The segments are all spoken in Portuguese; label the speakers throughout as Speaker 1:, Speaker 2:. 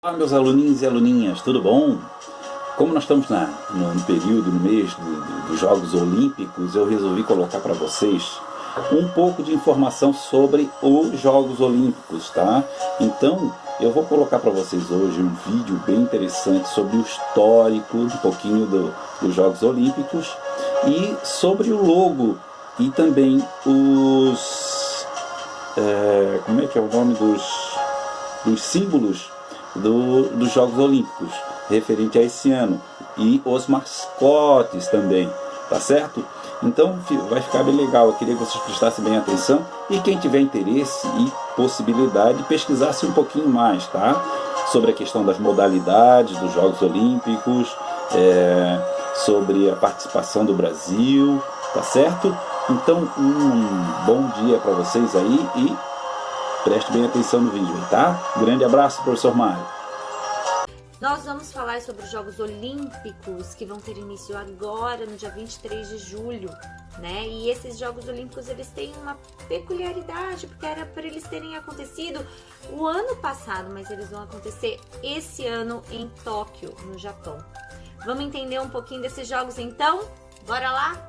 Speaker 1: Olá, meus aluninhos e aluninhas, tudo bom? Como nós estamos no período, no mês dos Jogos Olímpicos, eu resolvi colocar para vocês um pouco de informação sobre os Jogos Olímpicos, tá? Então, eu vou colocar para vocês hoje um vídeo bem interessante sobre o histórico, um pouquinho dos Jogos Olímpicos e sobre o logo e também os... como é que é o nome dos símbolos dos Jogos Olímpicos referente a esse ano e os mascotes também, tá certo? Então vai ficar bem legal. Eu queria que vocês prestassem bem atenção e quem tiver interesse e possibilidade pesquisasse um pouquinho mais, tá? Sobre a questão das modalidades dos Jogos Olímpicos, sobre a participação do Brasil, tá certo? Então um bom dia para vocês aí e preste bem atenção no vídeo, tá? Grande abraço, professor Mário.
Speaker 2: Nós vamos falar sobre os Jogos Olímpicos que vão ter início agora, no dia 23 de julho, né? E esses Jogos Olímpicos, eles têm uma peculiaridade, porque era para eles terem acontecido o ano passado, mas eles vão acontecer esse ano em Tóquio, no Japão. Vamos entender um pouquinho desses jogos então? Bora lá?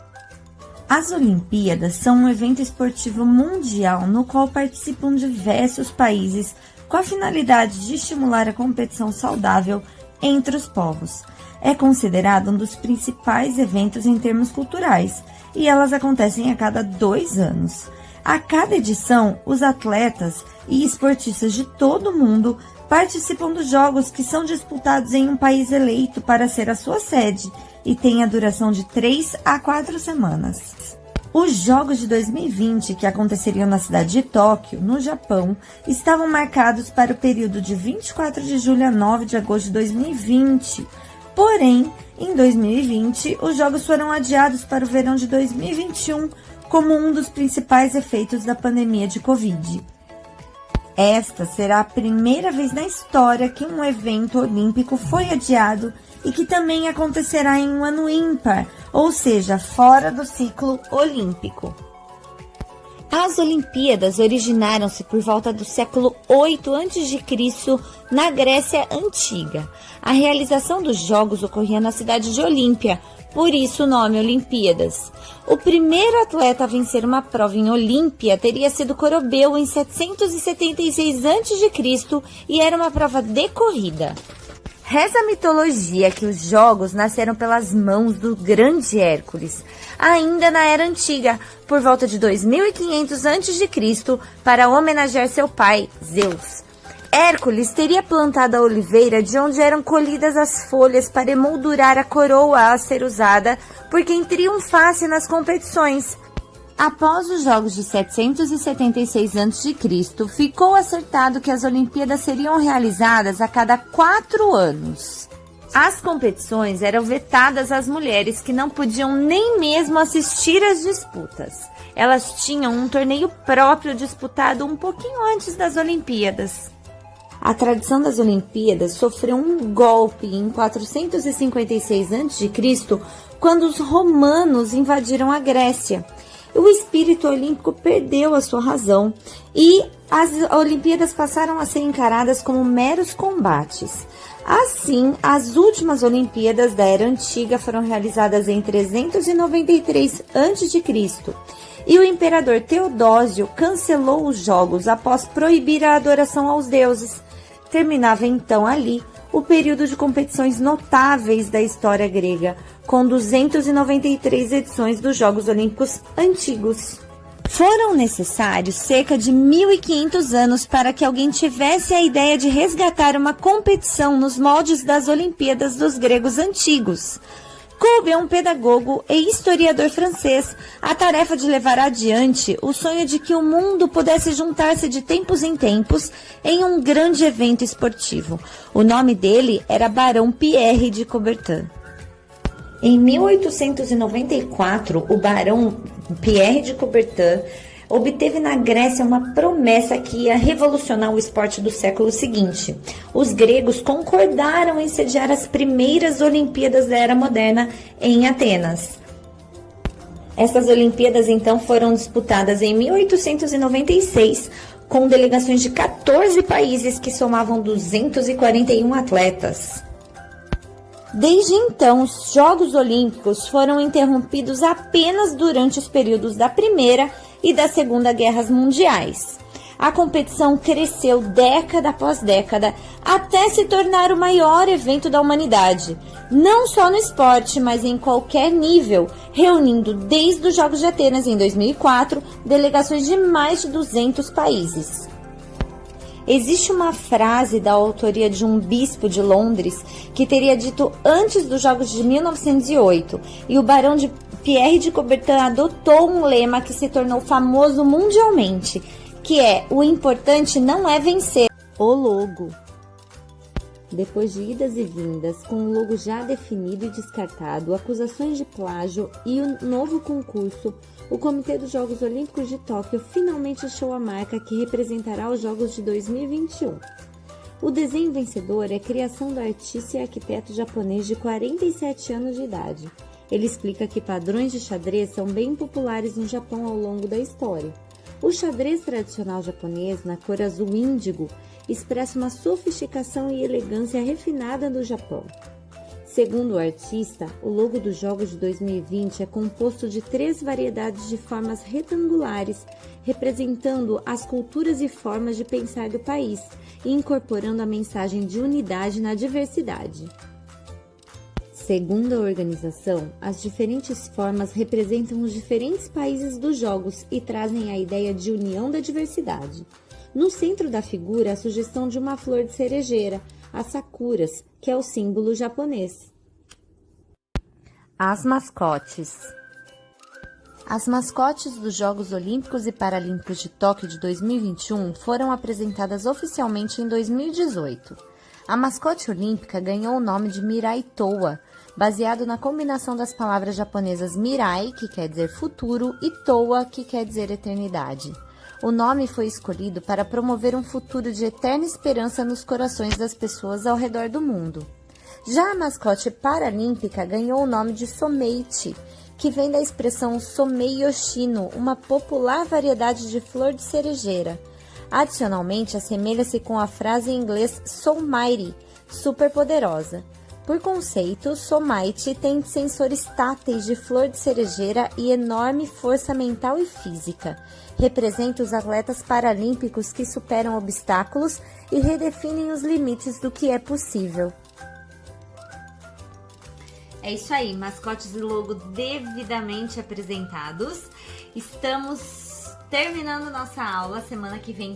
Speaker 3: As Olimpíadas são um evento esportivo mundial no qual participam diversos países com a finalidade de estimular a competição saudável entre os povos. É considerado um dos principais eventos em termos culturais e elas acontecem a cada 2 anos. A cada edição, os atletas e esportistas de todo o mundo participam dos jogos que são disputados em um país eleito para ser a sua sede e tem a duração de 3 a 4 semanas. Os Jogos de 2020, que aconteceriam na cidade de Tóquio, no Japão, estavam marcados para o período de 24 de julho a 9 de agosto de 2020. Porém, em 2020, os Jogos foram adiados para o verão de 2021, como um dos principais efeitos da pandemia de Covid. Esta será a primeira vez na história que um evento olímpico foi adiado e que também acontecerá em um ano ímpar, ou seja, fora do ciclo olímpico. As Olimpíadas originaram-se por volta do século 8 a.C. na Grécia Antiga. A realização dos Jogos ocorria na cidade de Olímpia, por isso o nome Olimpíadas. O primeiro atleta a vencer uma prova em Olímpia teria sido Corobeu em 776 a.C. e era uma prova de corrida. Reza a mitologia que os jogos nasceram pelas mãos do grande Hércules, ainda na Era Antiga, por volta de 2500 a.C., para homenagear seu pai, Zeus. Hércules teria plantado a oliveira de onde eram colhidas as folhas para emoldurar a coroa a ser usada por quem triunfasse nas competições. Após os Jogos de 776 a.C., ficou acertado que as Olimpíadas seriam realizadas a cada 4 anos. As competições eram vetadas às mulheres que não podiam nem mesmo assistir às disputas. Elas tinham um torneio próprio disputado um pouquinho antes das Olimpíadas. A tradição das Olimpíadas sofreu um golpe em 456 a.C., quando os romanos invadiram a Grécia. O espírito olímpico perdeu a sua razão e as Olimpíadas passaram a ser encaradas como meros combates. Assim, as últimas Olimpíadas da Era Antiga foram realizadas em 393 a.C. e o imperador Teodósio cancelou os jogos após proibir a adoração aos deuses. Terminava então ali o período de competições notáveis da história grega, com 293 edições dos Jogos Olímpicos antigos. Foram necessários cerca de 1500 anos para que alguém tivesse a ideia de resgatar uma competição nos moldes das Olimpíadas dos gregos antigos. Coube a um pedagogo e historiador francês a tarefa de levar adiante o sonho de que o mundo pudesse juntar-se de tempos em tempos em um grande evento esportivo. O nome dele era Barão Pierre de Coubertin. Em 1894, o Barão Pierre de Coubertin obteve na Grécia uma promessa que ia revolucionar o esporte do século seguinte. Os gregos concordaram em sediar as primeiras Olimpíadas da Era Moderna em Atenas. Essas Olimpíadas, então, foram disputadas em 1896, com delegações de 14 países que somavam 241 atletas. Desde então, os Jogos Olímpicos foram interrompidos apenas durante os períodos da Primeira e da Segunda Guerras Mundiais. A competição cresceu década após década até se tornar o maior evento da humanidade, não só no esporte, mas em qualquer nível, reunindo desde os Jogos de Atenas em 2004 delegações de mais de 200 países. Existe uma frase da autoria de um bispo de Londres que teria dito antes dos Jogos de 1908, e o barão de Pierre de Coubertin adotou um lema que se tornou famoso mundialmente, que é: o importante não é vencer, o logo. Depois de idas e vindas, com o logo já definido e descartado, acusações de plágio e o novo concurso, o Comitê dos Jogos Olímpicos de Tóquio finalmente achou a marca que representará os Jogos de 2021. O desenho vencedor é criação do artista e arquiteto japonês de 47 anos de idade. Ele explica que padrões de xadrez são bem populares no Japão ao longo da história. O xadrez tradicional japonês, na cor azul índigo, expressa uma sofisticação e elegância refinada do Japão. Segundo o artista, o logo dos Jogos de 2020 é composto de 3 variedades de formas retangulares, representando as culturas e formas de pensar do país e incorporando a mensagem de unidade na diversidade. Segundo a organização, as diferentes formas representam os diferentes países dos Jogos e trazem a ideia de união da diversidade. No centro da figura, a sugestão de uma flor de cerejeira, as sakuras, que é o símbolo japonês. As mascotes. As mascotes dos Jogos Olímpicos e Paralímpicos de Tóquio de 2021 foram apresentadas oficialmente em 2018. A mascote olímpica ganhou o nome de Mirai Toa, baseado na combinação das palavras japonesas Mirai, que quer dizer futuro, e Toa, que quer dizer eternidade. O nome foi escolhido para promover um futuro de eterna esperança nos corações das pessoas ao redor do mundo. Já a mascote paralímpica ganhou o nome de Someichi, que vem da expressão Somei Yoshino, uma popular variedade de flor de cerejeira. Adicionalmente, assemelha-se com a frase em inglês Soulmighty, superpoderosa. Por conceito, Someichi tem sensores táteis de flor de cerejeira e enorme força mental e física. Representa os atletas paralímpicos que superam obstáculos e redefinem os limites do que é possível.
Speaker 2: É isso aí, mascotes e logo devidamente apresentados. Estamos terminando nossa aula. Semana que vem